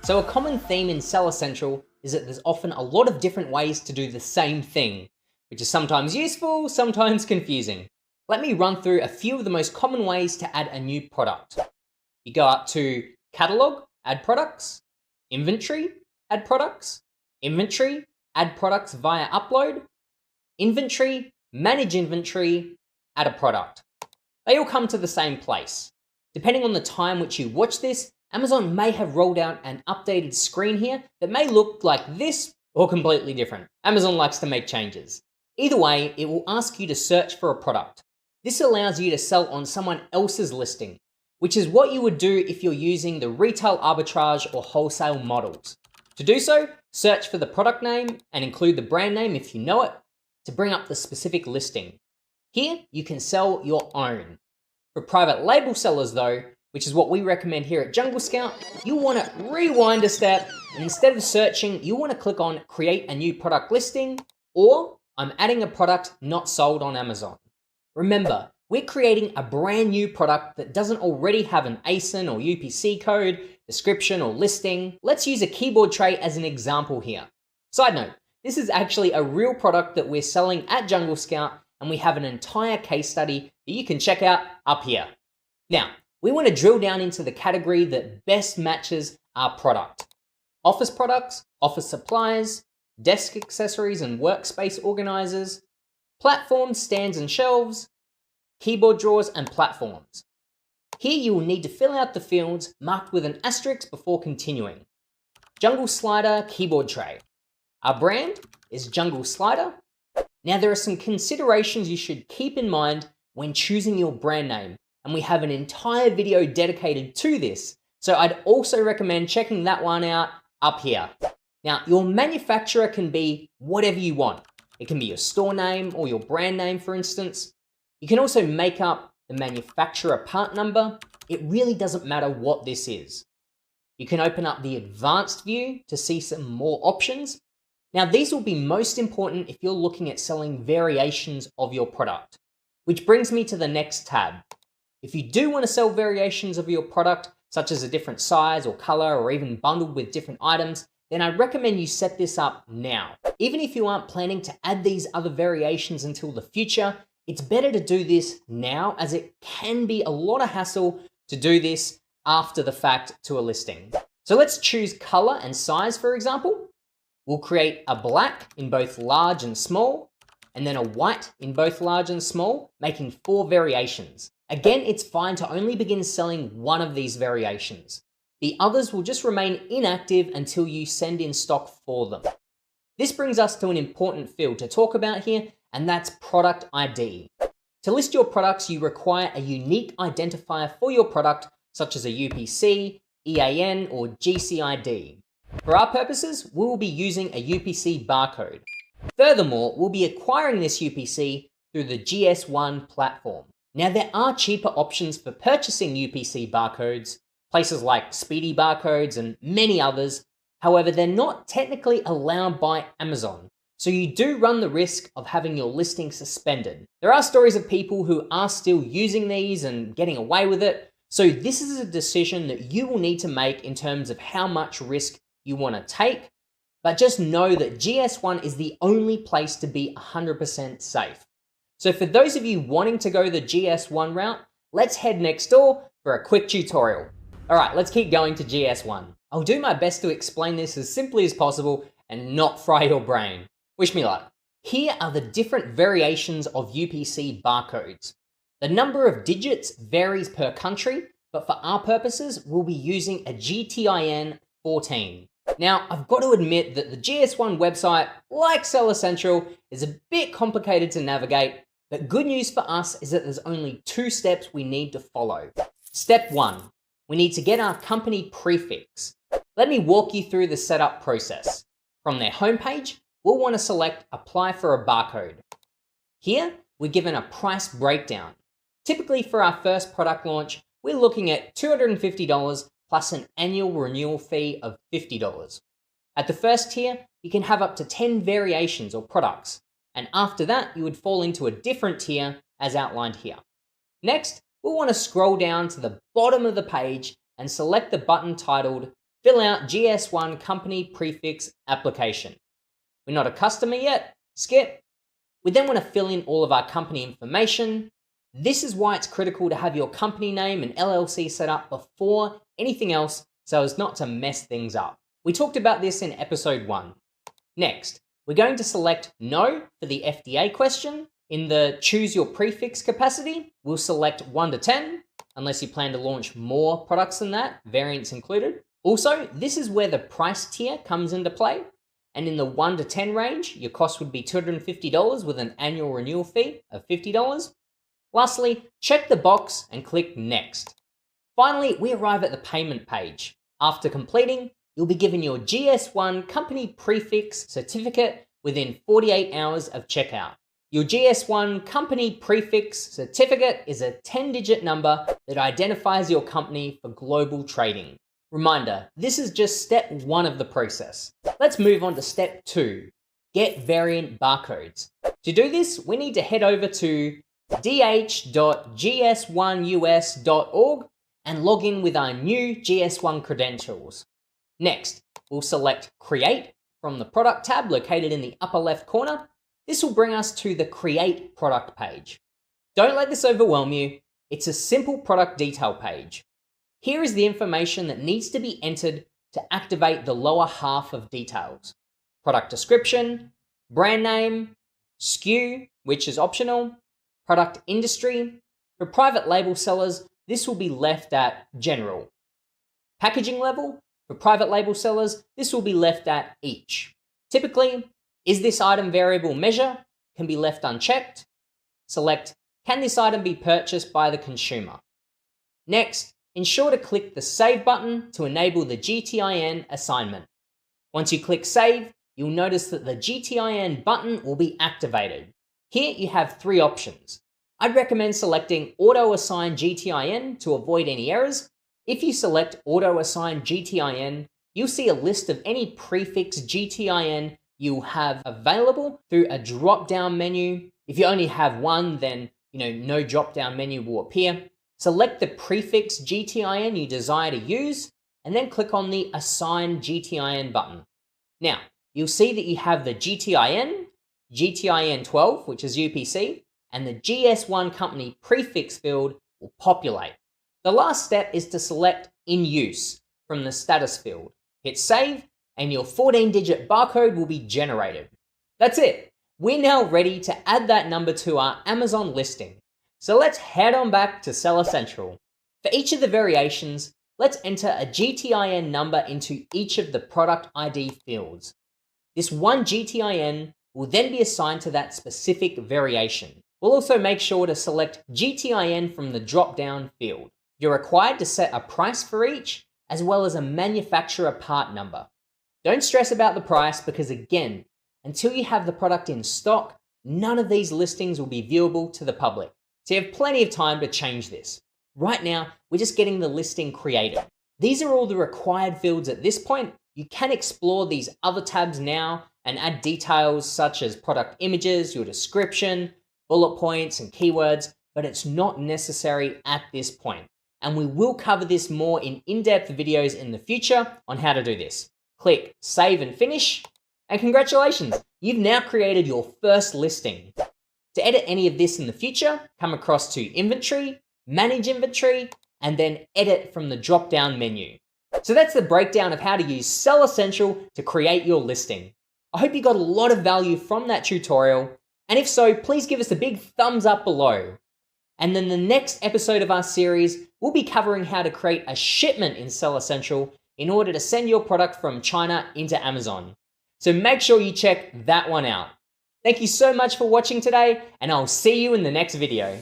So a common theme in Seller Central is that there's often a lot of different ways to do the same thing, which is sometimes useful, sometimes confusing. Let me run through a few of the most common ways to add a new product. You go up to Catalog, Add Products, Inventory, Add Products, Inventory, Add Products via Upload, Inventory, Manage Inventory, Add a Product. They all come to the same place. Depending on the time which you watch this, Amazon may have rolled out an updated screen here that may look like this or completely different. Amazon likes to make changes. Either way, it will ask you to search for a product. This allows you to sell on someone else's listing, which is what you would do if you're using the retail arbitrage or wholesale models. To do so, search for the product name and include the brand name if you know it to bring up the specific listing. Here, you can sell your own. For private label sellers though, which is what we recommend here at Jungle Scout, you want to rewind a step, and instead of searching, you want to click on Create a New Product Listing, or I'm adding a product not sold on Amazon. Remember, we're creating a brand new product that doesn't already have an ASIN or UPC code, description, or listing. Let's use a keyboard tray as an example here. Side note, this is actually a real product that we're selling at Jungle Scout, and we have an entire case study that you can check out up here. Now, we want to drill down into the category that best matches our product. Office products, office supplies, desk accessories and workspace organizers, platforms, stands and shelves, keyboard drawers and platforms. Here you will need to fill out the fields marked with an asterisk before continuing. Jungle Slider keyboard tray. Our brand is Jungle Slider. Now there are some considerations you should keep in mind when choosing your brand name, and we have an entire video dedicated to this, so I'd also recommend checking that one out up here. Now, your manufacturer can be whatever you want. It can be your store name or your brand name, for instance. You can also make up the manufacturer part number. It really doesn't matter what this is. You can open up the advanced view to see some more options. Now, these will be most important if you're looking at selling variations of your product, which brings me to the next tab. If you do want to sell variations of your product, such as a different size or color, or even bundled with different items, then I recommend you set this up now. Even if you aren't planning to add these other variations until the future, it's better to do this now, as it can be a lot of hassle to do this after the fact to a listing. So let's choose color and size, for example. We'll create a black in both large and small, and then a white in both large and small, making 4 variations. Again, it's fine to only begin selling one of these variations. The others will just remain inactive until you send in stock for them. This brings us to an important field to talk about here, and that's product ID. To list your products, you require a unique identifier for your product, such as a UPC, EAN, or GCID. For our purposes, we will be using a UPC barcode. Furthermore, we'll be acquiring this UPC through the GS1 platform. Now, there are cheaper options for purchasing UPC barcodes, places like Speedy Barcodes and many others. However, they're not technically allowed by Amazon, so you do run the risk of having your listing suspended. There are stories of people who are still using these and getting away with it, so this is a decision that you will need to make in terms of how much risk you want to take, but just know that GS1 is the only place to be 100% safe. So for those of you wanting to go the GS1 route, let's head next door for a quick tutorial. All right, let's keep going to GS1. I'll do my best to explain this as simply as possible and not fry your brain. Wish me luck. Here are the different variations of UPC barcodes. The number of digits varies per country, but for our purposes, we'll be using a GTIN 14. Now, I've got to admit that the GS1 website, like Seller Central, is a bit complicated to navigate, but good news for us is that there's only 2 steps we need to follow. Step 1, we need to get our company prefix. Let me walk you through the setup process. From their homepage, we'll want to select Apply for a Barcode. Here, we're given a price breakdown. Typically for our first product launch, we're looking at $250 plus an annual renewal fee of $50. At the first tier, you can have up to 10 variations or products, and after that, you would fall into a different tier as outlined here. Next, we'll want to scroll down to the bottom of the page and select the button titled fill out GS1 company prefix application. We're not a customer yet, skip. We then want to fill in all of our company information. This is why it's critical to have your company name and LLC set up before anything else so as not to mess things up. We talked about this in episode 1. Next, we're going to select no for the FDA question. In the choose your prefix capacity, we'll select 1 to 10, unless you plan to launch more products than that, variants included. Also, this is where the price tier comes into play. And in the 1 to 10 range, your cost would be $250 with an annual renewal fee of $50. Lastly, check the box and click Next. Finally, we arrive at the payment page. After completing, you'll be given your GS1 company prefix certificate within 48 hours of checkout. Your GS1 company prefix certificate is a 10-digit number that identifies your company for global trading. Reminder, this is just step 1 of the process. Let's move on to step 2, get variant barcodes. To do this, we need to head over to dh.gs1us.org and log in with our new GS1 credentials. Next, we'll select Create from the Product tab located in the upper left corner. This will bring us to the Create Product page. Don't let this overwhelm you. It's a simple product detail page. Here is the information that needs to be entered to activate the lower half of details. Product description, brand name, SKU, which is optional, product industry. For private label sellers, this will be left at general. Packaging level, for private label sellers, this will be left at each. Typically, is this item variable measure? Can be left unchecked. Select, can this item be purchased by the consumer? Next, ensure to click the Save button to enable the GTIN assignment. Once you click Save, you'll notice that the GTIN button will be activated. Here you have 3 options. I'd recommend selecting Auto Assign GTIN to avoid any errors. If you select Auto Assign GTIN, you'll see a list of any prefix GTIN you'll have available through a drop-down menu. If you only have one, then no drop-down menu will appear. Select the prefix GTIN you desire to use, and then click on the Assign GTIN button. Now, you'll see that you have the GTIN, GTIN12, which is UPC, and the GS1 company prefix field will populate. The last step is to select In Use from the status field. Hit Save, and your 14-digit barcode will be generated. That's it. We're now ready to add that number to our Amazon listing. So let's head on back to Seller Central. For each of the variations, let's enter a GTIN number into each of the product ID fields. This one GTIN will then be assigned to that specific variation. We'll also make sure to select GTIN from the drop-down field. You're required to set a price for each, as well as a manufacturer part number. Don't stress about the price because, again, until you have the product in stock, none of these listings will be viewable to the public. So you have plenty of time to change this. Right now, we're just getting the listing created. These are all the required fields at this point. You can explore these other tabs now and add details such as product images, your description, bullet points, and keywords, but it's not necessary at this point. And we will cover this more in in-depth videos in the future on how to do this. Click Save and Finish, and congratulations, you've now created your first listing. To edit any of this in the future, come across to Inventory, Manage Inventory, and then Edit from the drop-down menu. So that's the breakdown of how to use Seller Central to create your listing. I hope you got a lot of value from that tutorial, and if so, please give us a big thumbs up below. And then the next episode of our series, we'll be covering how to create a shipment in Seller Central in order to send your product from China into Amazon. So make sure you check that one out. Thank you so much for watching today, and I'll see you in the next video.